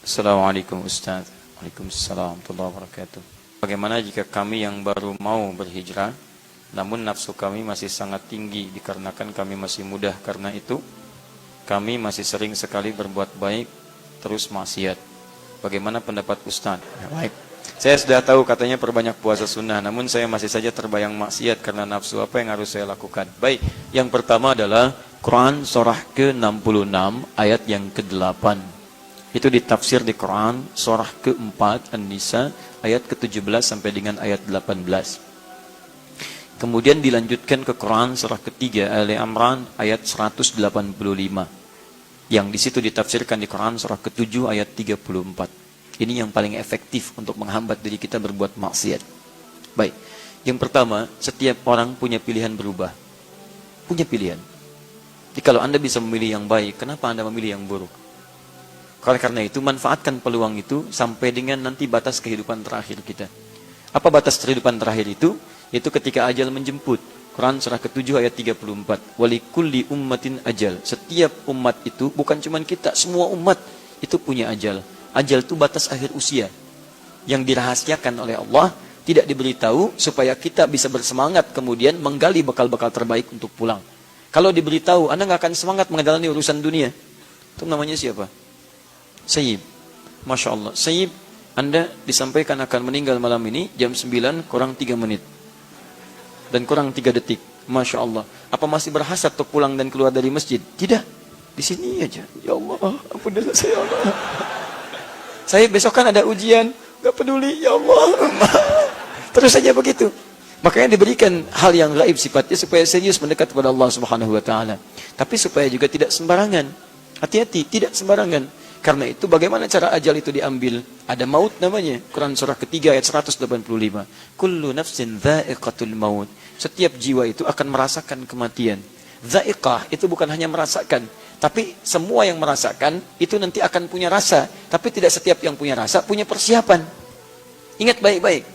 Assalamualaikum Ustaz. Waalaikumsalam warahmatullahi wabarakatuh. Bagaimana jika kami yang baru mau berhijrah, namun nafsu kami masih sangat tinggi dikarenakan kami masih muda, karena itu kami masih sering sekali berbuat baik terus maksiat. Bagaimana pendapat Ustaz? Ya, baik. Saya sudah tahu katanya perbanyak puasa sunnah, namun saya masih saja terbayang maksiat karena nafsu. Apa yang harus saya lakukan? Baik, yang pertama adalah Quran surah ke-66 ayat yang ke-8. Itu ditafsir di Quran surah ke-4 An-Nisa ayat ke-17 sampai dengan ayat 18. Kemudian dilanjutkan ke Quran surah ketiga Ali Imran ayat 185. Yang di situ ditafsirkan di Quran surah ke-7 ayat 34. Ini yang paling efektif untuk menghambat diri kita berbuat maksiat. Baik. Yang pertama, setiap orang punya pilihan berubah. Punya pilihan. Jadi kalau Anda bisa memilih yang baik, kenapa Anda memilih yang buruk? Karena itu, manfaatkan peluang itu sampai dengan nanti batas kehidupan terakhir kita. Apa batas kehidupan terakhir itu? Yaitu ketika ajal menjemput. Quran surah ke-7 ayat 34. Walikulli ummatin ajal. Setiap umat itu, bukan cuma kita, semua umat itu punya ajal. Ajal itu batas akhir usia. Yang dirahasiakan oleh Allah, tidak diberitahu supaya kita bisa bersemangat kemudian menggali bekal-bekal terbaik untuk pulang. Kalau diberitahu, Anda nggak akan semangat menjalani urusan dunia. Itu namanya siapa? Sayyib. Masya Allah. Sayyib, Anda disampaikan akan meninggal malam ini jam 9 kurang 3 menit. Dan kurang 3 detik. Masya Allah. Apa masih berhasrat untuk pulang dan keluar dari masjid? Tidak. Di sini aja. Ya Allah, ampunilah saya, Allah. Saya besok kan ada ujian. Gak peduli, ya Allah. Terus saja begitu. Makanya diberikan hal yang gaib sifatnya supaya serius mendekat kepada Allah Subhanahu wa taala. Tapi supaya juga tidak sembarangan. Hati-hati, tidak sembarangan. Karena itu bagaimana cara ajal itu diambil? Ada maut namanya. Quran surah ketiga ayat 185. Kullu nafsin dha'iqatul maut. Setiap jiwa itu akan merasakan kematian. Dha'iqah itu bukan hanya merasakan, tapi semua yang merasakan itu nanti akan punya rasa. Tapi tidak setiap yang punya rasa punya persiapan. Ingat baik-baik.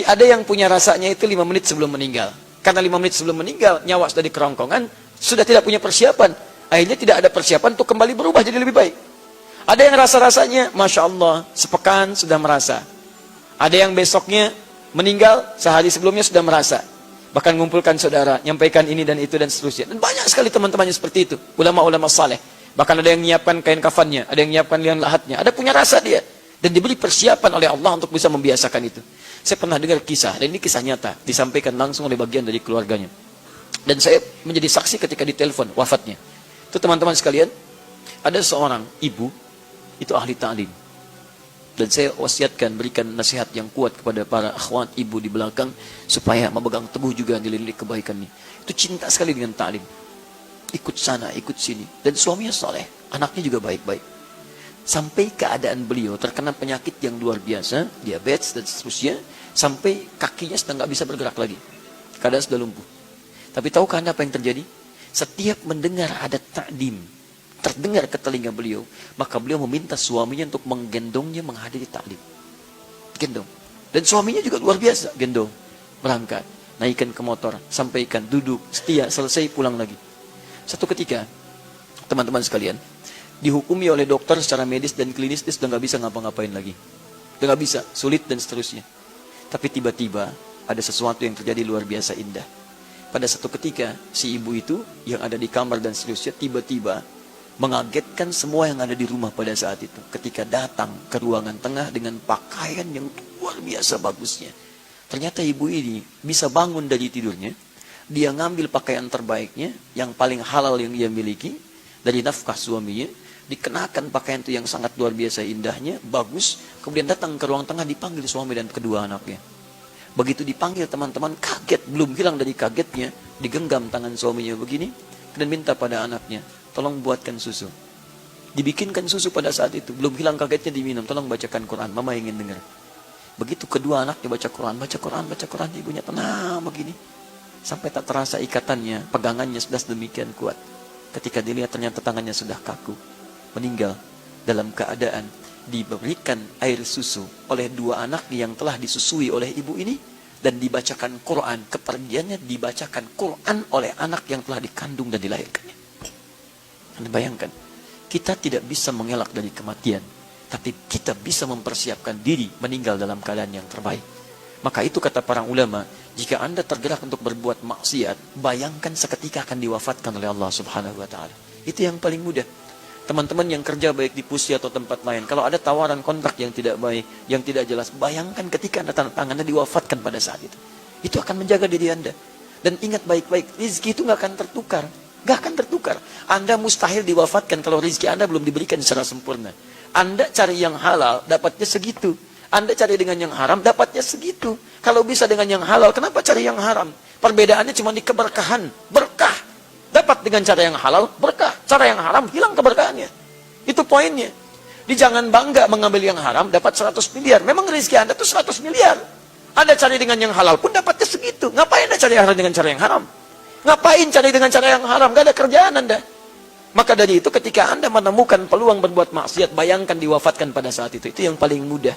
Ada yang punya rasanya itu 5 menit sebelum meninggal. Karena 5 menit sebelum meninggal, nyawa sudah di kerongkongan, sudah tidak punya persiapan. Akhirnya tidak ada persiapan untuk kembali berubah jadi lebih baik. Ada yang rasa-rasanya, Masya Allah, sepekan sudah merasa. Ada yang besoknya meninggal, sehari sebelumnya sudah merasa. Bahkan mengumpulkan saudara, nyampaikan ini dan itu dan seterusnya. Dan banyak sekali teman-temannya seperti itu. Ulama-ulama saleh. Bahkan ada yang menyiapkan kain kafannya, ada yang menyiapkan liang lahatnya. Ada punya rasa dia. Dan diberi persiapan oleh Allah untuk bisa membiasakan itu. Saya pernah dengar kisah, dan ini kisah nyata. Disampaikan langsung oleh bagian dari keluarganya. Dan saya menjadi saksi ketika ditelepon wafatnya. Itu teman-teman sekalian, ada seorang ibu, itu ahli ta'lim. Dan saya wasiatkan, berikan nasihat yang kuat kepada para akhwat ibu di belakang, supaya memegang teguh juga nilai-nilai kebaikan ini. Itu cinta sekali dengan ta'lim. Ikut sana, ikut sini. Dan suaminya soleh, anaknya juga baik-baik. Sampai keadaan beliau terkena penyakit yang luar biasa, diabetes dan seterusnya, sampai kakinya sudah nggak bisa bergerak lagi. Keadaan sudah lumpuh. Tapi tahukah Anda apa yang terjadi? Setiap mendengar ada ta'lim, terdengar ke telinga beliau, maka beliau meminta suaminya untuk menggendongnya menghadiri taklim. Gendong. Dan suaminya juga luar biasa, gendong. Berangkat, naikkan ke motor, sampaikan, duduk, setia, selesai, pulang lagi. Satu ketika, teman-teman sekalian, dihukumi oleh dokter secara medis dan klinis, dia sudah nggak bisa ngapa-ngapain lagi. Sudah nggak bisa, sulit dan seterusnya. Tapi tiba-tiba, ada sesuatu yang terjadi luar biasa indah. Pada satu ketika, si ibu itu, yang ada di kamar dan seterusnya, tiba-tiba, mengagetkan semua yang ada di rumah pada saat itu. Ketika datang ke ruangan tengah dengan pakaian yang luar biasa bagusnya. Ternyata ibu ini bisa bangun dari tidurnya. Dia ngambil pakaian terbaiknya, yang paling halal yang dia miliki, dari nafkah suaminya. Dikenakan pakaian itu yang sangat luar biasa indahnya, bagus. Kemudian datang ke ruang tengah, dipanggil suami dan kedua anaknya. Begitu dipanggil, teman-teman kaget, belum hilang dari kagetnya. Digenggam tangan suaminya begini, dan minta pada anaknya, tolong buatkan susu. Dibikinkan susu pada saat itu. Belum hilang kagetnya, diminum. Tolong bacakan Quran. Mama ingin dengar. Begitu kedua anaknya baca Quran. Baca Quran, baca Quran. Ibunya tenang begini. Sampai tak terasa ikatannya. Pegangannya sudah sedemikian kuat. Ketika dilihat ternyata tangannya sudah kaku. Meninggal. Dalam keadaan diberikan air susu oleh dua anak yang telah disusui oleh ibu ini. Dan dibacakan Quran. Kepergiannya dibacakan Quran oleh anak yang telah dikandung dan dilahirkannya. Anda bayangkan, kita tidak bisa mengelak dari kematian, Tapi kita bisa mempersiapkan diri meninggal dalam keadaan yang terbaik. Maka itu kata para ulama, jika Anda tergerak untuk berbuat maksiat, bayangkan seketika akan diwafatkan oleh Allah Subhanahu wa taala. Itu yang paling mudah. Teman-teman yang kerja baik di Pusi atau tempat lain, kalau ada tawaran kontrak yang tidak baik, yang tidak jelas, bayangkan ketika Anda tanda tangan, Anda diwafatkan pada saat itu. Itu akan menjaga diri Anda. Dan ingat baik-baik, rezeki itu nggak akan tertukar. Nggak akan tertukar. Anda mustahil diwafatkan kalau rezeki Anda belum diberikan secara sempurna. Anda cari yang halal, dapatnya segitu. Anda cari dengan yang haram, dapatnya segitu. Kalau bisa dengan yang halal, kenapa cari yang haram? Perbedaannya cuma di keberkahan. Berkah. Dapat dengan cara yang halal, berkah. Cara yang haram, hilang keberkahannya. Itu poinnya. Di jangan bangga mengambil yang haram, dapat 100 miliar. Memang rezeki Anda itu 100 miliar. Anda cari dengan yang halal pun dapatnya segitu. Ngapain Anda cari yang halal dengan cara yang haram? Ngapain cari dengan cara yang haram? Gak ada kerjaan Anda. Maka dari itu ketika Anda menemukan peluang berbuat maksiat, bayangkan diwafatkan pada saat itu. Itu yang paling mudah.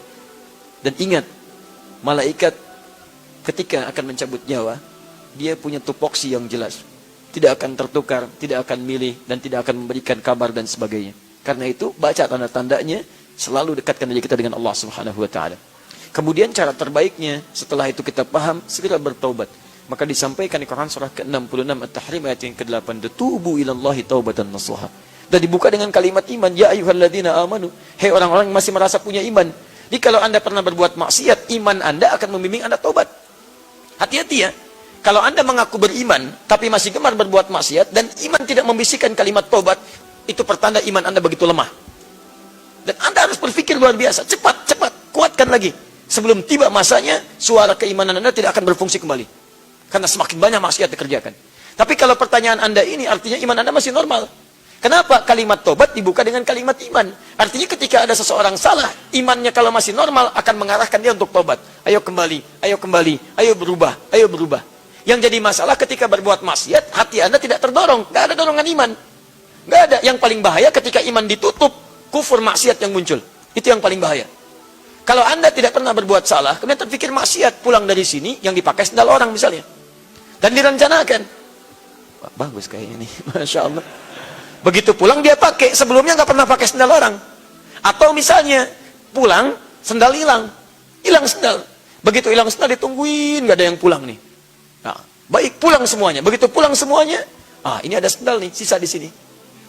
Dan ingat, malaikat ketika akan mencabut nyawa, dia punya tupoksi yang jelas. Tidak akan tertukar, tidak akan milih, dan tidak akan memberikan kabar dan sebagainya. Karena itu, baca tanda-tandanya, selalu dekatkan diri kita dengan Allah Subhanahu wa taala. Kemudian cara terbaiknya, setelah itu kita paham, segera bertaubat. Maka disampaikan di Quran surah ke-66 At-Tahrim ayat yang ke-8, "Tubu ilallahi taubatan nasuha." Dan dibuka dengan kalimat iman, "Ya ayyuhalladzina amanu." Hei orang-orang yang masih merasa punya iman. Jadi kalau Anda pernah berbuat maksiat, iman Anda akan membimbing Anda taubat. Hati-hati ya. Kalau Anda mengaku beriman, tapi masih gemar berbuat maksiat, dan iman tidak membisikkan kalimat taubat, itu pertanda iman Anda begitu lemah. Dan Anda harus berpikir luar biasa. Cepat, kuatkan lagi. Sebelum tiba masanya, suara keimanan Anda tidak akan berfungsi kembali. Karena semakin banyak maksiat dikerjakan. Tapi kalau pertanyaan Anda ini, artinya iman Anda masih normal. Kenapa kalimat tobat dibuka dengan kalimat iman? Artinya ketika ada seseorang salah, imannya kalau masih normal akan mengarahkan dia untuk tobat. Ayo kembali, ayo berubah. Yang jadi masalah ketika berbuat maksiat, hati Anda tidak terdorong. Gak ada dorongan iman. Gak ada. Yang paling bahaya ketika iman ditutup, kufur maksiat yang muncul. Itu yang paling bahaya. Kalau Anda tidak pernah berbuat salah, kemudian terpikir maksiat, pulang dari sini, yang dipakai sendal orang misalnya. Dan direncanakan. Wah, bagus kayaknya nih, Masya Allah. Begitu pulang dia pakai, sebelumnya nggak pernah pakai sendal orang. Atau misalnya, pulang, sendal hilang. Hilang sendal. Begitu hilang sendal, ditungguin, nggak ada yang pulang nih. Nah, baik, pulang semuanya. Begitu pulang semuanya, ini ada sendal nih, sisa di sini.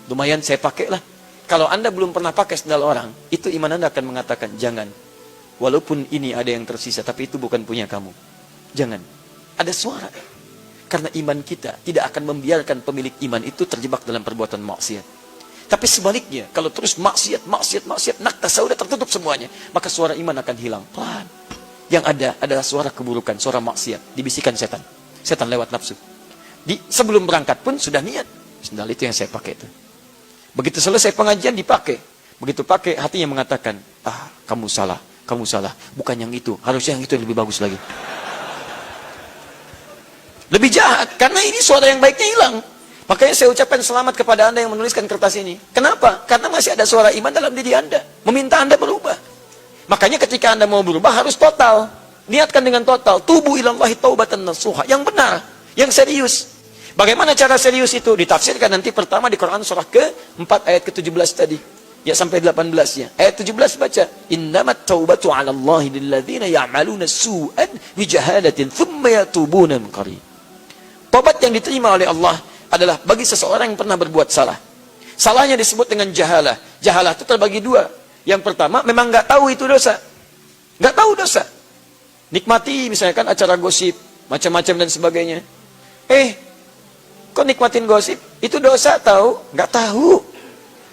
Lumayan saya pakai lah. Kalau Anda belum pernah pakai sendal orang, itu iman Anda akan mengatakan, jangan. Walaupun ini ada yang tersisa, tapi itu bukan punya kamu. Jangan. Ada suara. Karena iman kita tidak akan membiarkan pemilik iman itu terjebak dalam perbuatan maksiat. Tapi sebaliknya, kalau terus maksiat, nakta sudah tertutup semuanya, maka suara iman akan hilang. Pelan. Yang ada adalah suara keburukan, suara maksiat, dibisikkan setan. Setan lewat nafsu. Sebelum berangkat pun sudah niat. Sendal itu yang saya pakai itu. Begitu selesai pengajian dipakai. Begitu pakai, hatinya mengatakan, kamu salah. Bukan yang itu. Harusnya yang itu yang lebih bagus lagi. Lebih jahat. Karena ini suara yang baiknya hilang. Makanya saya ucapkan selamat kepada Anda yang menuliskan kertas ini. Kenapa? Karena masih ada suara iman dalam diri Anda. Meminta Anda berubah. Makanya ketika Anda mau berubah harus total. Niatkan dengan total. Tubu ilallahi taubatan nasuha. Yang benar. Yang serius. Bagaimana cara serius itu? Ditafsirkan nanti pertama di Quran surah ke-4 ayat ke-17 tadi. Ya sampai 18 ya. Ayat 17 baca. Innamat taubatu 'ala Allahi lilladzina ya'maluna su'an bi jahalatin thumma yatubuna min qarib. Tobat yang diterima oleh Allah adalah bagi seseorang yang pernah berbuat salah. Salahnya disebut dengan jahalah. Jahalah itu terbagi dua. Yang pertama memang nggak tahu itu dosa. Nggak tahu dosa. Nikmati misalkan acara gosip, macam-macam dan sebagainya. Kok nikmatin gosip? Itu dosa tahu? Nggak tahu.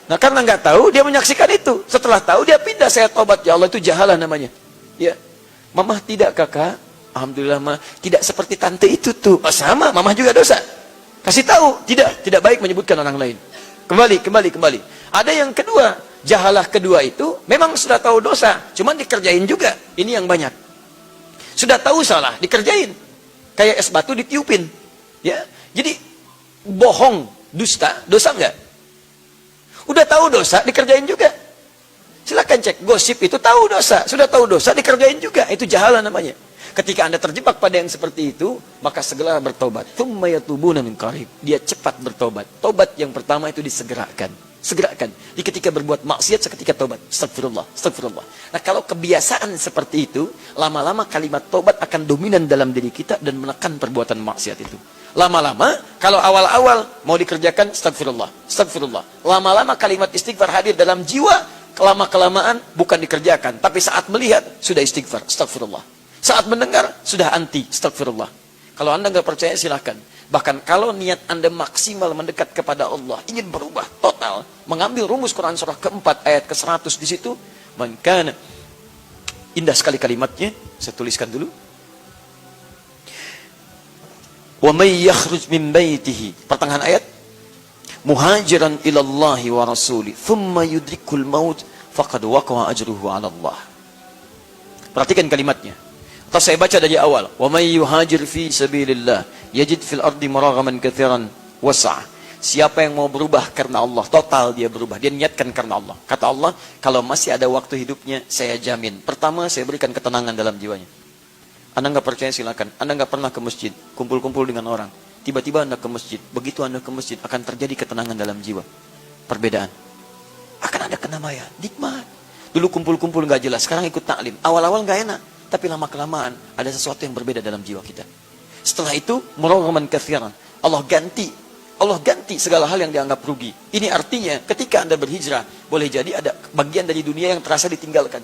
Nah karena nggak tahu, dia menyaksikan itu. Setelah tahu, dia pindah, saya tobat. Ya Allah, itu jahalah namanya. Ya, mamah tidak kakak. Alhamdulillah, mah tidak seperti tante itu tuh. Sama, mamah juga dosa. Kasih tahu, tidak baik menyebutkan orang lain. Kembali. Ada yang kedua, jahalah kedua itu memang sudah tahu dosa, cuman dikerjain juga. Ini yang banyak. Sudah tahu salah, dikerjain. Kayak es batu ditiupin. Ya, jadi bohong, dusta, dosa enggak? Udah tahu dosa, dikerjain juga. Silakan cek, gosip itu tahu dosa. Sudah tahu dosa, dikerjain juga. Itu jahalah namanya. Ketika Anda terjebak pada yang seperti itu, maka segera bertobat. Tsumma yatubuna min qarib. Dia cepat bertobat. Tobat yang pertama itu disegerakan. Segerakan. Di ketika berbuat maksiat, seketika tobat. Astagfirullah, astagfirullah. Nah, kalau kebiasaan seperti itu, lama-lama kalimat tobat akan dominan dalam diri kita dan menekan perbuatan maksiat itu. Lama-lama, kalau awal-awal mau dikerjakan, astagfirullah, astagfirullah. Lama-lama kalimat istighfar hadir dalam jiwa, kelama-kelamaan bukan dikerjakan. Tapi saat melihat, sudah istighfar, astagfirullah. Saat mendengar, sudah anti, astagfirullah. Kalau Anda nggak percaya, silahkan. Bahkan kalau niat Anda maksimal mendekat kepada Allah, ingin berubah total, mengambil rumus Quran surah keempat ayat ke-100 di situ, maka indah sekali kalimatnya, saya tuliskan dulu. Wa may yakhruj min baitihi, pertengahan ayat, muhajiran ilallahi wa rasuli, thumma yudrikul maut, faqad waqa'a ajruhu 'ala Allah. Perhatikan kalimatnya. Atau saya baca dari awal. Wa may yuhajir fi sabilillah yajid fil ardi maragaman katsiran was'a. Siapa yang mau berubah karena Allah, total dia berubah. Dia niatkan karena Allah. Kata Allah, kalau masih ada waktu hidupnya, saya jamin. Pertama, saya berikan ketenangan dalam jiwanya. Anda nggak percaya, silakan. Anda nggak pernah ke masjid, kumpul-kumpul dengan orang. Tiba-tiba Anda ke masjid. Begitu Anda ke masjid, akan terjadi ketenangan dalam jiwa. Perbedaan. Akan ada kenamaian, nikmat. Dulu kumpul-kumpul nggak jelas, sekarang ikut taklim. Awal-awal nggak enak. Tapi lama-kelamaan ada sesuatu yang berbeda dalam jiwa kita. Setelah itu, muraghaman katsiran. Allah ganti segala hal yang dianggap rugi. Ini artinya ketika Anda berhijrah, boleh jadi ada bagian dari dunia yang terasa ditinggalkan.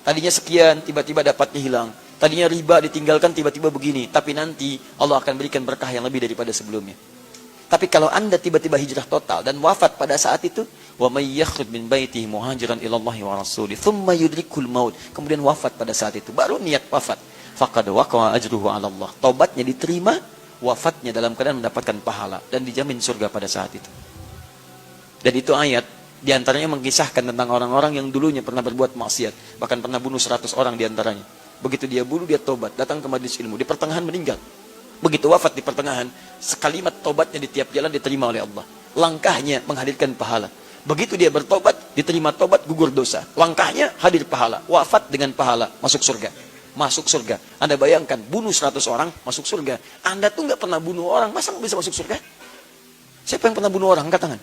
Tadinya sekian, tiba-tiba dapatnya hilang. Tadinya riba ditinggalkan, tiba-tiba begini. Tapi nanti Allah akan berikan berkah yang lebih daripada sebelumnya. Tapi kalau Anda tiba-tiba hijrah total dan wafat pada saat itu, wa may yakhruj min baitihi muhajiran ilallahi wa rasuli, thumma yudrikul maut, kemudian wafat pada saat itu, baru niat wafat, faqad waqa'a ajruhu 'ala Allah. Taubatnya diterima, wafatnya dalam keadaan mendapatkan pahala dan dijamin surga pada saat itu. Dan itu ayat diantaranya mengisahkan tentang orang-orang yang dulunya pernah berbuat maksiat, bahkan pernah bunuh 100 orang diantaranya. Begitu dia bunuh, dia tobat, datang ke majelis ilmu, di pertengahan meninggal. Begitu wafat di pertengahan, sekalimat tobatnya di tiap jalan diterima oleh Allah. Langkahnya menghadirkan pahala. Begitu dia bertobat, diterima tobat, gugur dosa. Langkahnya hadir pahala. Wafat dengan pahala, masuk surga. Masuk surga. Anda bayangkan, bunuh 100 orang, masuk surga. Anda tuh nggak pernah bunuh orang, masa nggak bisa masuk surga? Siapa yang pernah bunuh orang? Angkat tangan.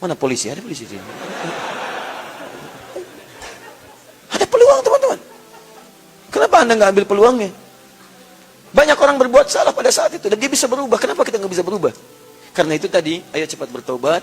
Mana polisi? Ada polisi. Ada peluang, teman-teman. Kenapa Anda nggak ambil peluangnya? Banyak orang berbuat salah pada saat itu dan dia bisa berubah. Kenapa kita nggak bisa berubah? Karena itu tadi, ayo cepat bertobat.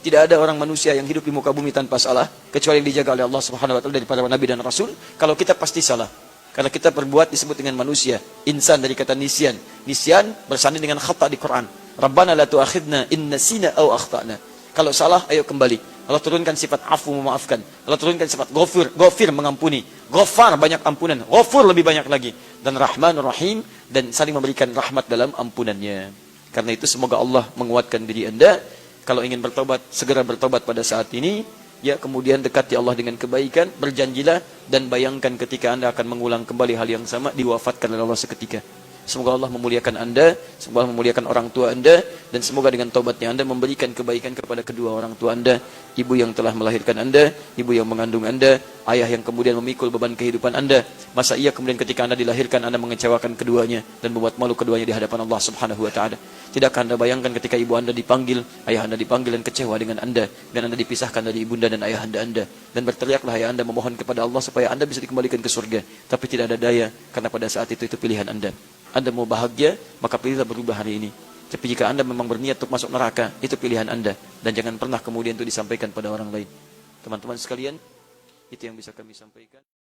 Tidak ada orang manusia yang hidup di muka bumi tanpa salah, kecuali yang dijaga oleh Allah Subhanahu wa taala dari para nabi dan rasul. Kalau kita pasti salah. Karena kita berbuat disebut dengan manusia. Insan dari kata nisyan. Nisyan bersanding dengan khata di Quran. Rabbana la tu'akhidna in nasina aw akhtana. Kalau salah, ayo kembali. Allah turunkan sifat afu, memaafkan. Allah turunkan sifat ghafir, mengampuni. Ghafar, banyak ampunan. Ghafur, lebih banyak lagi. Dan Rahman, Rahim, dan saling memberikan rahmat dalam ampunannya. Karena itu semoga Allah menguatkan diri Anda. Kalau ingin bertobat, segera bertobat pada saat ini. Ya, kemudian dekati Allah dengan kebaikan, berjanjilah, dan bayangkan ketika Anda akan mengulang kembali hal yang sama, diwafatkan oleh Allah seketika. Semoga Allah memuliakan Anda, semoga Allah memuliakan orang tua Anda, dan semoga dengan taubatnya Anda memberikan kebaikan kepada kedua orang tua Anda, ibu yang telah melahirkan Anda, ibu yang mengandung Anda, ayah yang kemudian memikul beban kehidupan Anda. Masa iya kemudian ketika Anda dilahirkan, Anda mengecewakan keduanya, dan membuat malu keduanya di hadapan Allah Subhanahu wa ta'ala. Tidakkah Anda bayangkan ketika ibu Anda dipanggil, ayah Anda dipanggil dan kecewa dengan Anda, dan Anda dipisahkan dari ibunda dan ayah Anda, dan berteriaklah ayah Anda memohon kepada Allah supaya Anda bisa dikembalikan ke surga, tapi tidak ada daya, karena pada saat itu pilihan Anda. Anda mau bahagia, maka pilihlah berubah hari ini. Tapi jika Anda memang berniat untuk masuk neraka, itu pilihan Anda. Dan jangan pernah kemudian itu disampaikan pada orang lain. Teman-teman sekalian, itu yang bisa kami sampaikan.